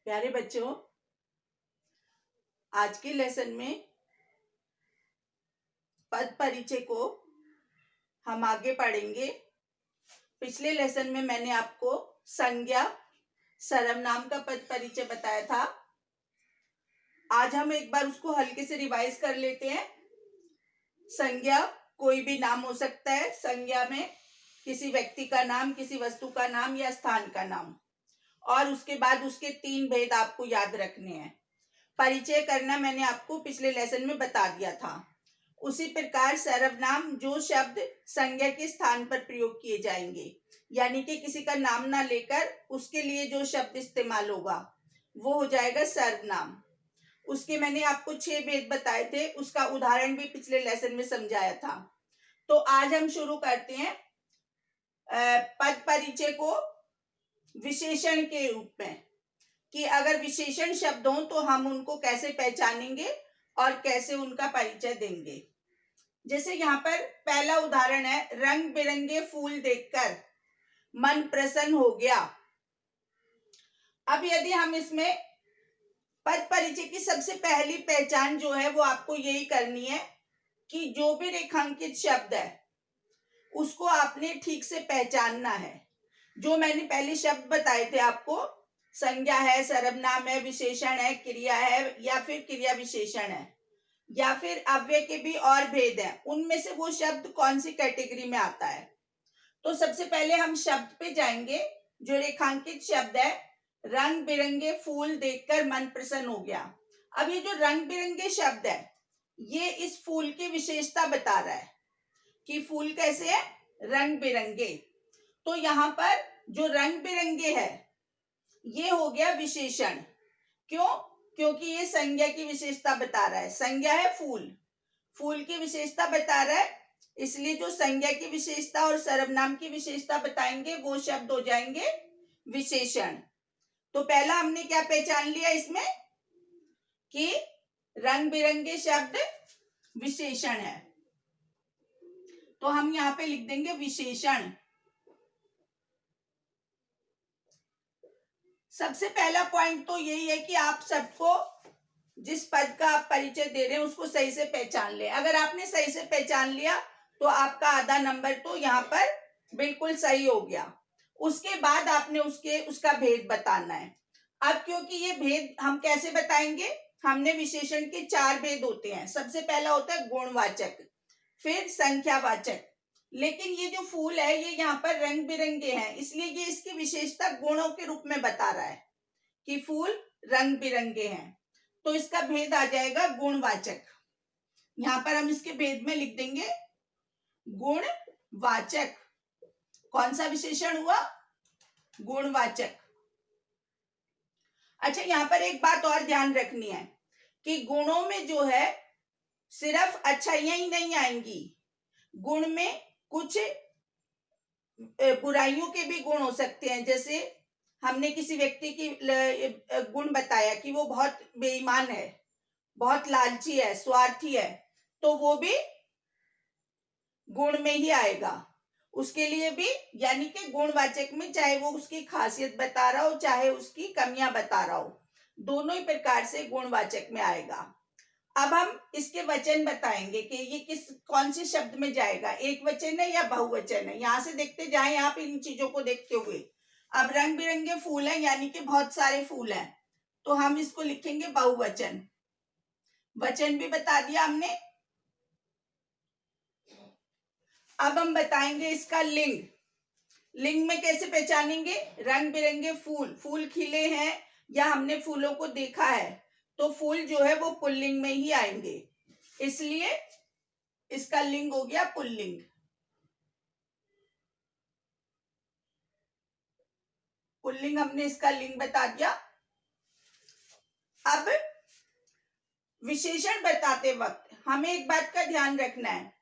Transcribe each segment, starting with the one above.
प्यारे बच्चों, आज के लेसन में पद परिचय को हम आगे पढ़ेंगे। पिछले लेसन में मैंने आपको संज्ञा सर्वनाम का पद परिचय बताया था। आज हम एक बार उसको हल्के से रिवाइज कर लेते हैं। संज्ञा कोई भी नाम हो सकता है। संज्ञा में किसी व्यक्ति का नाम, किसी वस्तु का नाम या स्थान का नाम, और उसके बाद उसके 3 भेद आपको याद रखने हैं। परिचय करना मैंने आपको पिछले लेसन में बता दिया था। उसी प्रकार सर्वनाम जो शब्द संज्ञा के स्थान पर प्रयोग किए जाएंगे, यानी कि किसी का नाम ना लेकर उसके लिए जो शब्द इस्तेमाल होगा वो हो जाएगा सर्वनाम। उसके मैंने आपको 6 भेद बताए थे, उसका उदाहरण भी पिछले लेसन में समझाया था। तो आज हम शुरू करते हैं पद परिचय को विशेषण के रूप में, कि अगर विशेषण शब्द हों तो हम उनको कैसे पहचानेंगे और कैसे उनका परिचय देंगे। जैसे यहाँ पर पहला उदाहरण है, रंग बिरंगे फूल देखकर मन प्रसन्न हो गया। अब यदि हम इसमें पद परिचय की सबसे पहली पहचान जो है वो आपको यही करनी है कि जो भी रेखांकित शब्द है उसको आपने ठीक से पहचानना है। जो मैंने पहले शब्द बताए थे आपको, संज्ञा है, सर्वनाम है, विशेषण है, क्रिया है या फिर क्रिया विशेषण है, या फिर अव्यय के भी और भेद हैं, उनमें से वो शब्द कौन सी कैटेगरी में आता है। तो सबसे पहले हम शब्द पे जाएंगे। जो रेखांकित शब्द है, रंग बिरंगे फूल देखकर मन प्रसन्न हो गया। अब ये जो रंग बिरंगे शब्द है ये इस फूल की विशेषता बता रहा है कि फूल कैसे है, रंग बिरंगे। तो यहाँ पर जो रंग बिरंगे है ये हो गया विशेषण। क्यों? क्योंकि ये संज्ञा की विशेषता बता रहा है। संज्ञा है फूल, फूल की विशेषता बता रहा है, इसलिए जो संज्ञा की विशेषता और सर्वनाम की विशेषता बताएंगे वो शब्द हो जाएंगे विशेषण। तो पहला हमने क्या पहचान लिया इसमें कि रंग बिरंगे शब्द विशेषण है, तो हम यहाँ पे लिख देंगे विशेषण। सबसे पहला पॉइंट तो यही है कि आप सबको जिस पद का आप परिचय दे रहे हैं उसको सही से पहचान लें। अगर आपने सही से पहचान लिया तो आपका आधा नंबर तो यहाँ पर बिल्कुल सही हो गया। उसके बाद आपने उसका भेद बताना है। अब क्योंकि ये भेद हम कैसे बताएंगे, हमने विशेषण के 4 भेद होते हैं। सबसे पहला होता है गुणवाचक, फिर संख्यावाचक। लेकिन ये जो फूल है ये यहाँ पर रंग बिरंगे हैं, इसलिए ये इसकी विशेषता गुणों के रूप में बता रहा है कि फूल रंग बिरंगे हैं। तो इसका भेद आ जाएगा गुणवाचक। यहाँ पर हम इसके भेद में लिख देंगे गुणवाचक। कौन सा विशेषण हुआ? गुणवाचक। अच्छा, यहाँ पर एक बात और ध्यान रखनी है कि गुणों में जो है सिर्फ अच्छाइयां ही नहीं आएंगी, गुण में कुछ बुराइयों के भी गुण हो सकते हैं। जैसे हमने किसी व्यक्ति की गुण बताया कि वो बहुत बेईमान है, बहुत लालची है, स्वार्थी है, तो वो भी गुण में ही आएगा। उसके लिए भी, यानी कि गुणवाचक में, चाहे वो उसकी खासियत बता रहा हो चाहे उसकी कमियां बता रहा हो, दोनों ही प्रकार से गुणवाचक में आएगा। अब हम इसके वचन बताएंगे कि ये कौन से शब्द में जाएगा, एक वचन है या बहुवचन है। यहां से देखते जाएं आप इन चीजों को देखते हुए। अब रंग बिरंगे फूल हैं यानी कि बहुत सारे फूल हैं, तो हम इसको लिखेंगे बहुवचन। वचन भी बता दिया हमने। अब हम बताएंगे इसका लिंग। लिंग में कैसे पहचानेंगे? रंग बिरंगे फूल, फूल खिले हैं या हमने फूलों को देखा है, तो फूल जो है वो पुल्लिंग में ही आएंगे, इसलिए इसका लिंग हो गया पुल्लिंग। पुल्लिंग हमने इसका लिंग बता दिया। अब विशेषण बताते वक्त हमें एक बात का ध्यान रखना है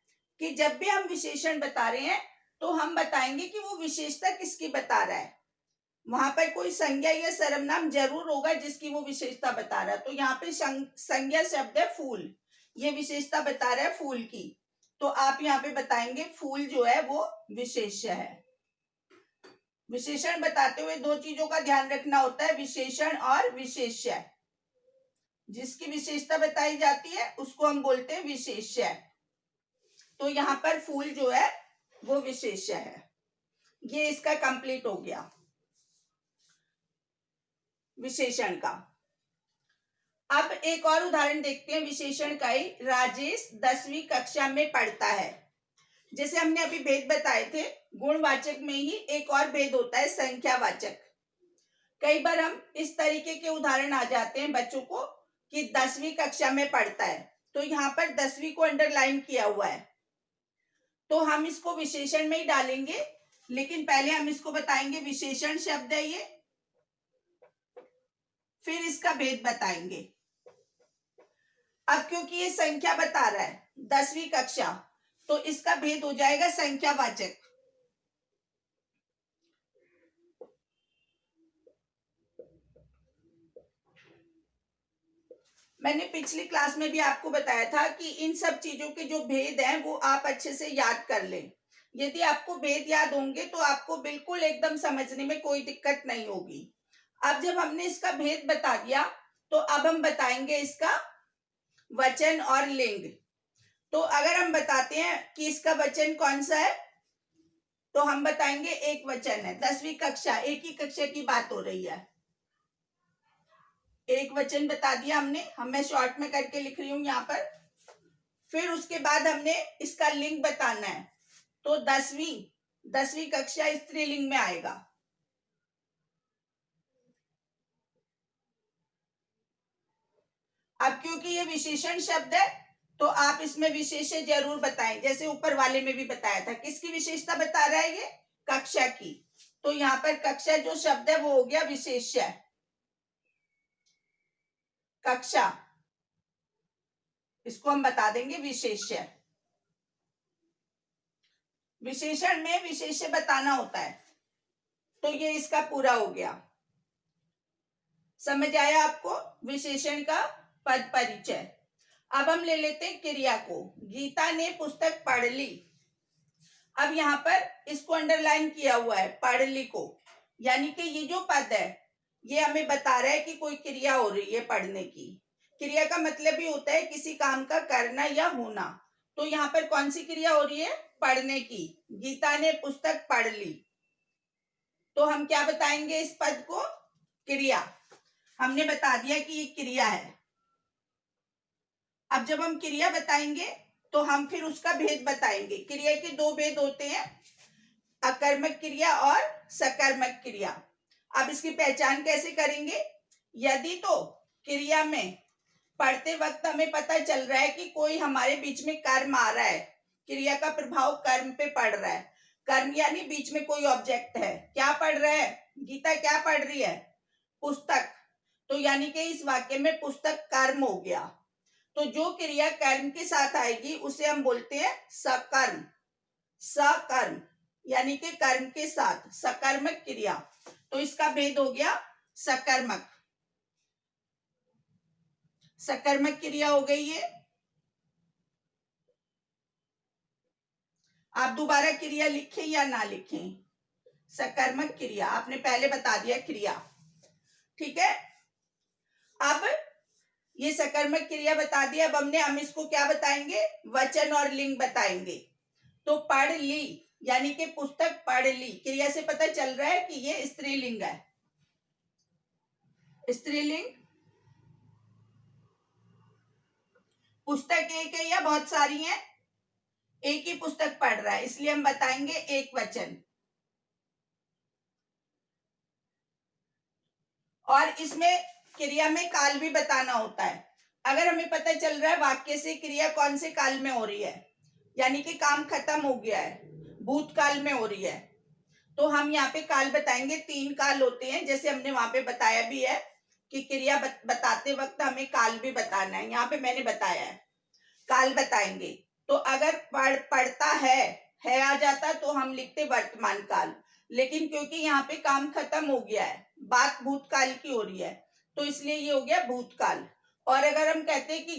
कि जब भी हम विशेषण बता रहे हैं तो हम बताएंगे कि वो विशेषता किसकी बता रहा है। वहां पर कोई संज्ञा या सर्वनाम जरूर होगा जिसकी वो विशेषता बता रहा है। तो यहाँ पे संज्ञा शब्द है फूल, ये विशेषता बता रहा है फूल की, तो आप यहाँ पे बताएंगे फूल जो है वो विशेष्य है। विशेषण बताते हुए दो चीजों का ध्यान रखना होता है, विशेषण और विशेष्य। जिसकी विशेषता बताई जाती है उसको हम बोलते हैं विशेष्य। तो यहाँ पर फूल जो है वो विशेष्य है। ये इसका कंप्लीट हो गया विशेषण का। अब एक और उदाहरण देखते हैं विशेषण का ही। राजेश 10वीं कक्षा में पढ़ता है। जैसे हमने अभी भेद बताए थे, गुणवाचक में ही एक और भेद होता है, संख्यावाचक। कई बार हम इस तरीके के उदाहरण आ जाते हैं बच्चों को कि 10वीं कक्षा में पढ़ता है, तो यहाँ पर 10वीं को अंडरलाइन किया हुआ है, तो हम इसको विशेषण में ही डालेंगे। लेकिन पहले हम इसको बताएंगे विशेषण शब्द है ये, फिर इसका भेद बताएंगे। अब क्योंकि ये संख्या बता रहा है 10वीं कक्षा, तो इसका भेद हो जाएगा संख्यावाचक। मैंने पिछली क्लास में भी आपको बताया था कि इन सब चीजों के जो भेद हैं वो आप अच्छे से याद कर लें। यदि आपको भेद याद होंगे तो आपको बिल्कुल एकदम समझने में कोई दिक्कत नहीं होगी। अब जब हमने इसका भेद बता दिया तो अब हम बताएंगे इसका वचन और लिंग। तो अगर हम बताते हैं कि इसका वचन कौन सा है, तो हम बताएंगे एक वचन है। 10वीं कक्षा, एक ही कक्षा की बात हो रही है। एक वचन बता दिया हमने, मैं शॉर्ट में करके लिख रही हूं यहाँ पर। फिर उसके बाद हमने इसका लिंग बताना है, तो 10वीं कक्षा स्त्रीलिंग में आएगा। अब क्योंकि ये विशेषण शब्द है तो आप इसमें विशेष्य जरूर बताएं, जैसे ऊपर वाले में भी बताया था। किसकी विशेषता बता रहा है ये? कक्षा की। तो यहाँ पर कक्षा जो शब्द है वो हो गया विशेष्य। कक्षा, इसको हम बता देंगे विशेष्य। विशेषण में विशेष्य बताना होता है। तो ये इसका पूरा हो गया। समझ आया आपको विशेषण का पद परिचय। अब हम ले लेते हैं क्रिया को। गीता ने पुस्तक पढ़ ली। अब यहाँ पर इसको अंडरलाइन किया हुआ है, पढ़ ली को, यानी कि ये जो पद है ये हमें बता रहा है कि कोई क्रिया हो रही है पढ़ने की। क्रिया का मतलब भी होता है किसी काम का करना या होना। तो यहाँ पर कौन सी क्रिया हो रही है? पढ़ने की। गीता ने पुस्तक पढ़ ली, तो हम क्या बताएंगे इस पद को? क्रिया। हमने बता दिया कि ये क्रिया है। अब जब हम क्रिया बताएंगे तो हम फिर उसका भेद बताएंगे। क्रिया के दो भेद होते हैं, अकर्मक क्रिया और सकर्मक क्रिया। अब इसकी पहचान कैसे करेंगे? यदि तो क्रिया में पढ़ते वक्त हमें पता चल रहा है कि कोई हमारे बीच में कर्म आ रहा है, क्रिया का प्रभाव कर्म पे पड़ रहा है। कर्म यानी बीच में कोई ऑब्जेक्ट है। क्या पढ़ रहा है? गीता क्या पढ़ रही है? पुस्तक। तो यानी कि इस वाक्य में पुस्तक कर्म हो गया। तो जो क्रिया कर्म के साथ आएगी उसे हम बोलते हैं सकर्म। सकर्म यानी कि कर्म के साथ, सकर्मक क्रिया। तो इसका भेद हो गया सकर्मक। सकर्मक क्रिया हो गई ये। आप दोबारा क्रिया लिखें या ना लिखें, सकर्मक क्रिया आपने पहले बता दिया क्रिया, ठीक है। अब ये सकर्मक क्रिया बता दिया। अब हम इसको क्या बताएंगे? वचन और लिंग बताएंगे। तो पढ़ ली यानी कि पुस्तक पढ़ ली, क्रिया से पता चल रहा है कि ये स्त्रीलिंग है। स्त्रीलिंग। पुस्तक एक है या बहुत सारी हैं? एक ही पुस्तक पढ़ रहा है, इसलिए हम बताएंगे एक वचन। और इसमें क्रिया में काल भी बताना होता है। अगर हमें पता चल रहा है वाक्य से क्रिया कौन से काल में हो रही है, यानी कि काम खत्म हो गया है, भूतकाल में हो रही है, तो हम यहाँ पे काल बताएंगे। 3 काल होते हैं, जैसे हमने वहां पे बताया भी है कि क्रिया बताते वक्त हमें काल भी बताना है। यहाँ पे मैंने बताया है, काल बताएंगे। तो अगर पढ़ता है आ जाता तो हम लिखते वर्तमान काल, लेकिन क्योंकि यहाँ पे काम खत्म हो गया है, बात भूतकाल की हो रही है, तो इसलिए ये हो गया भूतकाल। और अगर हम कहते हैं कि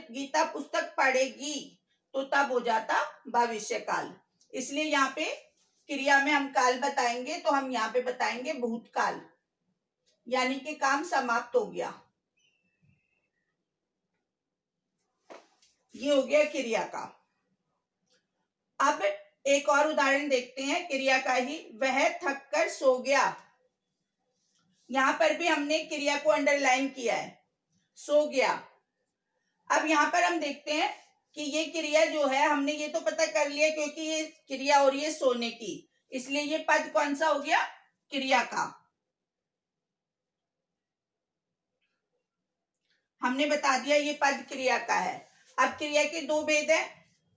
गीता पुस्तक पढ़ेगी, तो तब हो जाता भविष्य काल। इसलिए यहाँ पे क्रिया में हम काल बताएंगे तो हम यहाँ पे बताएंगे भूतकाल, यानी कि काम समाप्त हो गया। ये हो गया क्रिया का। अब एक और उदाहरण देखते हैं क्रिया का ही। वह थक कर सो गया। यहां पर भी हमने क्रिया को अंडरलाइन किया है, सो गया। अब यहां पर हम देखते हैं कि ये क्रिया जो है, हमने ये तो पता कर लिया क्योंकि ये क्रिया हो रही है सोने की, इसलिए ये पद कौन सा हो गया, क्रिया का। हमने बता दिया ये पद क्रिया का है। अब क्रिया के दो भेद है,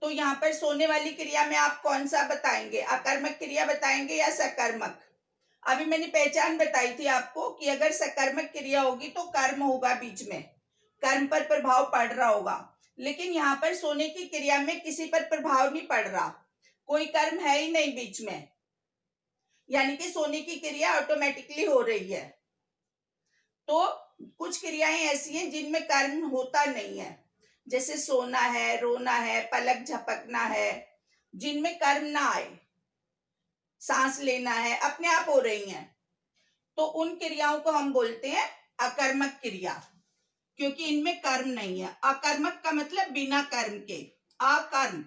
तो यहाँ पर सोने वाली क्रिया में आप कौन सा बताएंगे, अकर्मक क्रिया बताएंगे या सकर्मक। अभी मैंने पहचान बताई थी आपको कि अगर सकर्मक क्रिया होगी तो कर्म होगा, बीच में कर्म पर प्रभाव पड़ रहा होगा, लेकिन यहाँ पर सोने की क्रिया में किसी पर प्रभाव नहीं पड़ रहा, कोई कर्म है ही नहीं बीच में, यानी कि सोने की क्रिया ऑटोमेटिकली हो रही है। तो कुछ क्रियाएं ऐसी हैं जिनमें कर्म होता नहीं है, जैसे सोना है, रोना है, पलक झपकना है, जिनमें कर्म ना आए, सांस लेना है, अपने आप हो रही हैं, तो उन क्रियाओं को हम बोलते हैं अकर्मक क्रिया, क्योंकि इनमें कर्म नहीं है। अकर्मक का मतलब बिना कर्म के, अकर्म,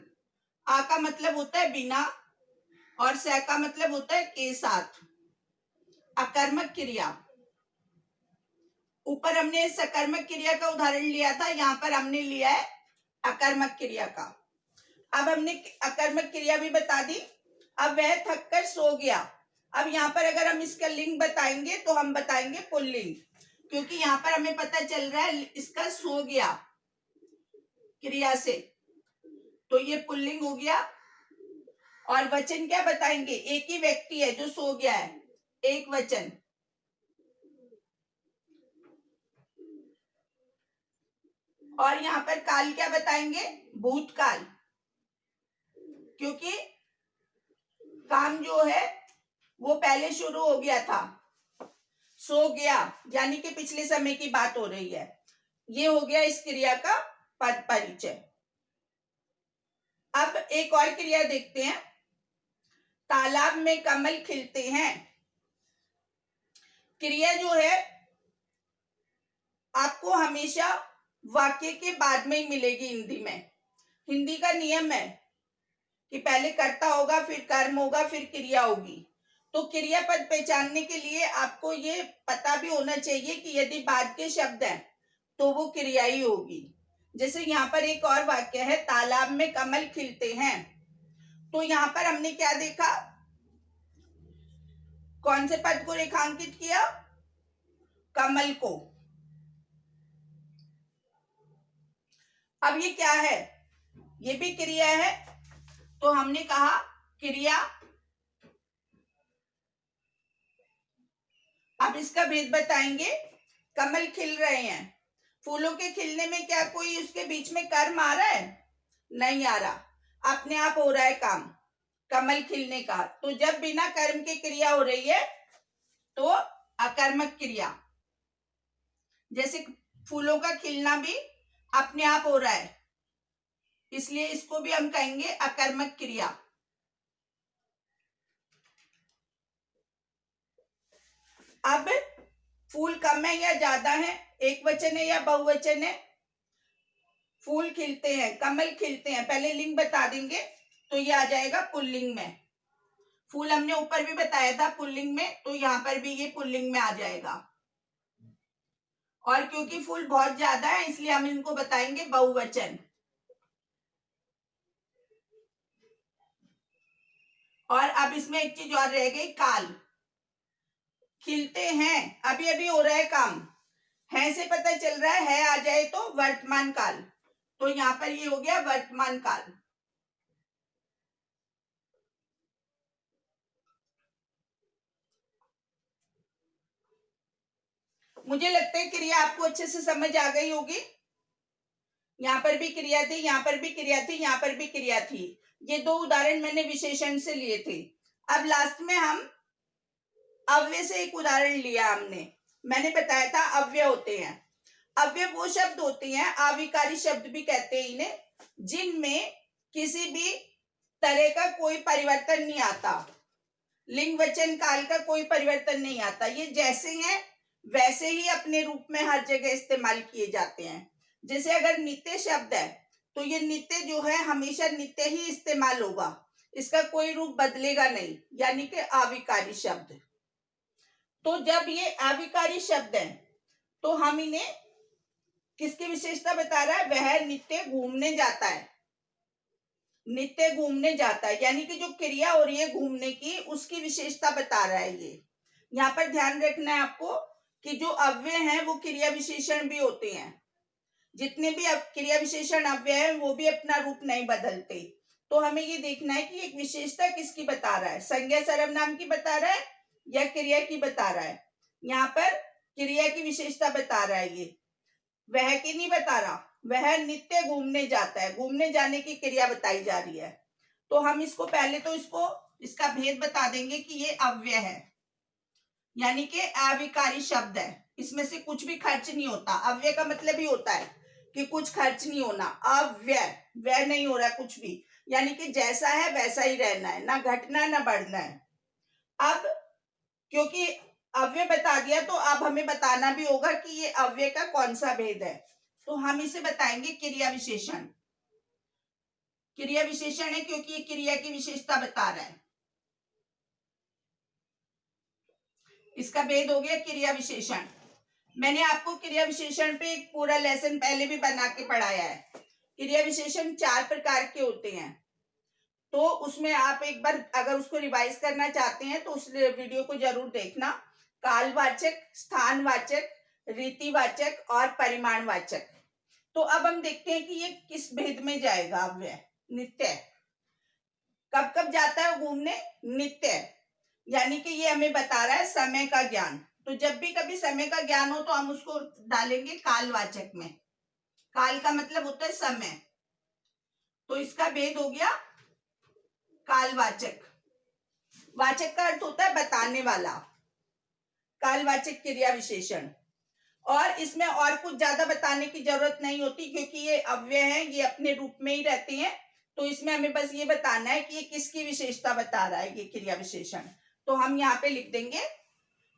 आ का मतलब होता है बिना और स का मतलब होता है के साथ, अकर्मक क्रिया। ऊपर हमने सकर्मक क्रिया का उदाहरण लिया था, यहाँ पर हमने लिया है अकर्मक क्रिया का। अब हमने अकर्मक क्रिया भी बता दी। अब वह थक कर सो गया। अब यहाँ पर अगर हम इसका लिंग बताएंगे तो हम बताएंगे पुल्लिंग, क्योंकि यहाँ पर हमें पता चल रहा है इसका सो गया क्रिया से, तो ये पुल्लिंग हो गया। और वचन क्या बताएंगे, एक ही व्यक्ति है जो सो गया है, एक वचन। और यहाँ पर काल क्या बताएंगे, भूतकाल, क्योंकि काम जो है वो पहले शुरू हो गया था, सो गया यानी कि पिछले समय की बात हो रही है। ये हो गया इस क्रिया का पद परिचय। अब एक और क्रिया देखते हैं, तालाब में कमल खिलते हैं। क्रिया जो है आपको हमेशा वाक्य के बाद में ही मिलेगी हिंदी में। हिंदी का नियम है कि पहले कर्ता होगा, फिर कर्म होगा, फिर क्रिया होगी। तो क्रियापद पहचानने के लिए आपको ये पता भी होना चाहिए कि यदि बाद के शब्द हैं तो वो क्रिया ही होगी। जैसे यहाँ पर एक और वाक्य है, तालाब में कमल खिलते हैं। तो यहाँ पर हमने क्या देखा, कौन से पद को रेखांकित किया, कमल को। अब ये क्या है, ये भी क्रिया है, तो हमने कहा क्रिया। अब इसका भेद बताएंगे। कमल खिल रहे हैं, फूलों के खिलने में क्या कोई उसके बीच में कर्म आ रहा है, नहीं आ रहा, अपने आप हो रहा है काम कमल खिलने का। तो जब बिना कर्म के क्रिया हो रही है तो अकर्मक क्रिया। जैसे फूलों का खिलना भी अपने आप हो रहा है, इसलिए इसको भी हम कहेंगे अकर्मक क्रिया। अब फूल कम है या ज्यादा है, एक वचन है या बहुवचन है, फूल खिलते हैं, कमल खिलते हैं, पहले लिंग बता देंगे तो ये आ जाएगा पुल्लिंग में। फूल हमने ऊपर भी बताया था पुल्लिंग में, तो यहाँ पर भी ये पुल्लिंग में आ जाएगा। और क्योंकि फूल बहुत ज्यादा है इसलिए हम इनको बताएंगे बहुवचन। और अब इसमें एक चीज और रह गई, काल। खिलते हैं, अभी अभी हो रहा है काम, है से पता चल रहा है आ जाए तो वर्तमान काल, तो यहाँ पर ये हो गया वर्तमान काल। मुझे लगता है क्रिया आपको अच्छे से समझ आ गई होगी। यहाँ पर भी क्रिया थी, यहाँ पर भी क्रिया थी, यहाँ पर भी क्रिया थी। ये दो उदाहरण मैंने विशेषण से लिए थे। अब लास्ट में हम अव्यय से एक उदाहरण लिया हमने। मैंने बताया था अव्यय होते हैं। अव्यय वो शब्द होते हैं, अविकारी शब्द भी कहते हैं इन्हें, जिनमें किसी भी तरह का कोई परिवर्तन नहीं आता, लिंग वचन काल का कोई परिवर्तन नहीं आता, ये जैसे हैं वैसे ही अपने रूप में हर जगह इस्तेमाल किए जाते हैं। जैसे अगर नित्य शब्द है तो ये नित्य जो है हमेशा नित्य ही इस्तेमाल होगा, इसका कोई रूप बदलेगा नहीं, यानी कि अविकारी शब्द। तो जब ये अविकारी शब्द है तो हम इन्हें किसकी विशेषता बता रहा है, वह नित्य घूमने जाता है, नित्य घूमने जाता है, यानी कि जो क्रिया हो रही है घूमने की उसकी विशेषता बता रहा है ये। यहाँ पर ध्यान रखना है आपको कि जो अव्यय हैं वो क्रिया विशेषण भी होते हैं, जितने भी क्रिया विशेषण अव्यय हैं वो भी अपना रूप नहीं बदलते। तो हमें ये देखना है कि एक विशेषता किसकी बता रहा है, संज्ञा सर्वनाम की बता रहा है या क्रिया की बता रहा है। यहाँ पर क्रिया की विशेषता बता रहा है ये, वह की नहीं बता रहा, वह नित्य घूमने जाता है, घूमने जाने की क्रिया बताई जा रही है। तो हम इसको पहले तो इसका भेद बता देंगे कि ये अव्यय है, यानी कि अविकारी शब्द है, इसमें से कुछ भी खर्च नहीं होता। अव्यय का मतलब ही होता है कि कुछ खर्च नहीं होना, अव्यय व्यय नहीं हो रहा कुछ भी, यानी कि जैसा है वैसा ही रहना है, ना घटना ना बढ़ना है। अब क्योंकि अव्यय बता दिया तो अब हमें बताना भी होगा कि ये अव्यय का कौन सा भेद है, तो हम इसे बताएंगे क्रिया विशेषण। क्रिया विशेषण है क्योंकि ये क्रिया की विशेषता बता रहा है, इसका भेद हो गया क्रिया विशेषण। मैंने आपको क्रिया विशेषण पे एक पूरा लेसन पहले भी बना के पढ़ाया है। क्रिया विशेषण 4 प्रकार के होते हैं, तो उसमें आप एक बार अगर उसको रिवाइज करना चाहते हैं तो उस वीडियो को जरूर देखना। कालवाचक, स्थानवाचक, रीतिवाचक और परिमाणवाचक। तो अब हम देखते हैं कि ये किस भेद में जाएगा। अव्यय नित्य, कब कब जाता है घूमने, नित्य, यानी कि ये हमें बता रहा है समय का ज्ञान। तो जब भी कभी समय का ज्ञान हो तो हम उसको डालेंगे कालवाचक में। काल का मतलब होता है समय, तो इसका भेद हो गया कालवाचक। वाचक का अर्थ होता है बताने वाला, कालवाचक क्रिया विशेषण। और इसमें और कुछ ज्यादा बताने की जरूरत नहीं होती क्योंकि ये अव्यय हैं, ये अपने रूप में ही रहते हैं। तो इसमें हमें बस ये बताना है कि ये किसकी विशेषता बता रहा है, ये क्रिया विशेषण। तो हम यहाँ पे लिख देंगे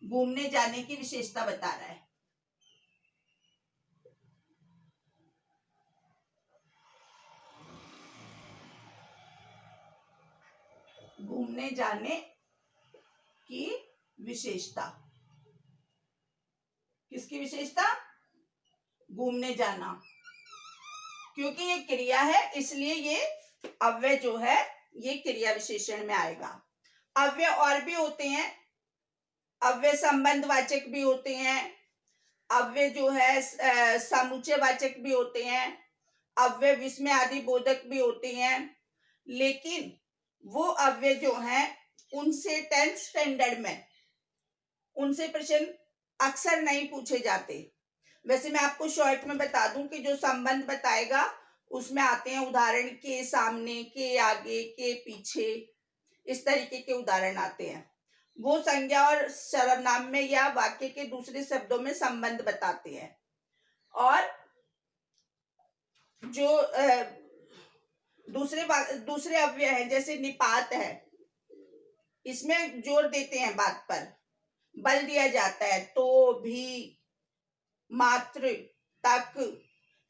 घूमने जाने की विशेषता बता रहा है। घूमने जाने की विशेषता, किसकी विशेषता, घूमने जाना। क्योंकि ये क्रिया है इसलिए ये अव्यय जो है ये क्रिया विशेषण में आएगा। अव्यय और भी होते हैं, अव्यय संबंधवाचक भी होते हैं, अव्यय जो है समुच्चयवाचक भी होते हैं, अव्यय विस्मय आदि बोधक भी होते हैं। लेकिन वो अव्यय जो हैं उनसे 10th स्टैंडर्ड में उनसे प्रश्न अक्सर नहीं पूछे जाते। वैसे मैं आपको शॉर्ट में बता दूं कि जो संबंध बताएगा उसमें आते हैं उदाहरण के सामने, के आगे, के पीछे, इस तरीके के उदाहरण आते हैं। वो संज्ञा और सर्वनाम में या वाक्य के दूसरे शब्दों में संबंध बताते हैं। और जो दूसरे अव्यय हैं जैसे निपात है, इसमें जोर देते हैं बात पर, बल दिया जाता है। तो भी, मात्र, तक,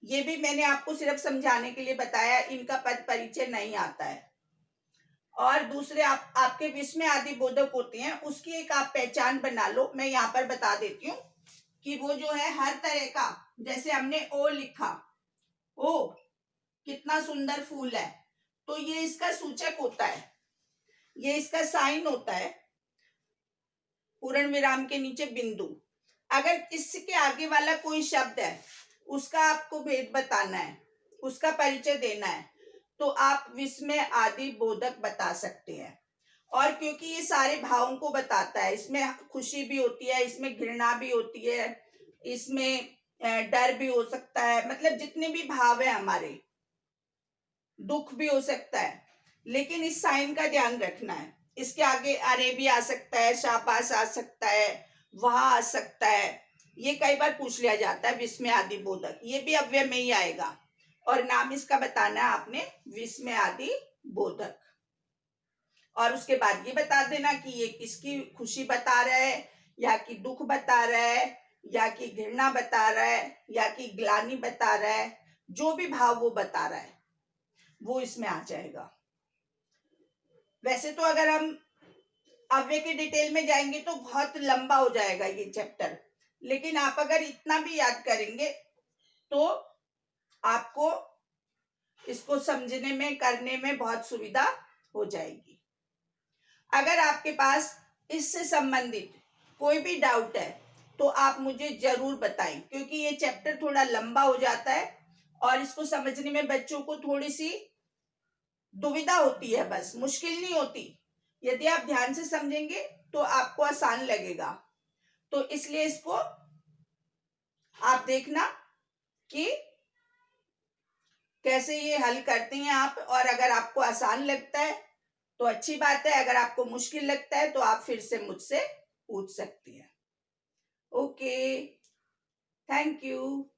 ये भी मैंने आपको सिर्फ समझाने के लिए बताया, इनका पद परिचय नहीं आता है। और दूसरे आपके विस्मय आदि बोधक होते हैं, उसकी एक आप पहचान बना लो। मैं यहाँ पर बता देती हूँ कि वो जो है हर तरह का, जैसे हमने ओ लिखा, ओ कितना सुंदर फूल है, तो ये इसका सूचक होता है, ये इसका साइन होता है, पूर्ण विराम के नीचे बिंदु। अगर इसके आगे वाला कोई शब्द है उसका आपको भेद बताना है, उसका परिचय देना है, तो आप विस्मय आदि बोधक बता सकते हैं। और क्योंकि ये सारे भावों को बताता है, इसमें खुशी भी होती है, इसमें घृणा भी होती है, इसमें डर भी हो सकता है, मतलब जितने भी भाव है हमारे, दुख भी हो सकता है। लेकिन इस साइन का ध्यान रखना है, इसके आगे अरे भी आ सकता है, शाबाश आ सकता है, वहां आ सकता है, ये कई बार पूछ लिया जाता है। विस्मय आदि बोधक ये भी अव्यय में ही आएगा और नाम इसका बताना है आपने, विस्मय आदि बोधक। और उसके बाद ये बता देना कि ये किसकी खुशी बता रहा है, या कि दुख बता रहा है, या कि घृणा बता रहा है, या कि ग्लानि बता रहा है। जो भी भाव वो बता रहा है वो इसमें आ जाएगा। वैसे तो अगर हम अव्यय के डिटेल में जाएंगे तो बहुत लंबा हो जाएगा ये चैप्टर, लेकिन आप अगर इतना भी याद करेंगे तो आपको इसको समझने में, करने में बहुत सुविधा हो जाएगी। अगर आपके पास इससे संबंधित कोई भी डाउट है तो आप मुझे जरूर बताएं, क्योंकि ये चैप्टर थोड़ा लंबा हो जाता है और इसको समझने में बच्चों को थोड़ी सी दुविधा होती है, बस मुश्किल नहीं होती। यदि आप ध्यान से समझेंगे तो आपको आसान लगेगा। तो इसलिए इसको आप देखना कि कैसे ये हल करते हैं आप, और अगर आपको आसान लगता है तो अच्छी बात है, अगर आपको मुश्किल लगता है तो आप फिर से मुझसे पूछ सकती हैं। Okay, thank you.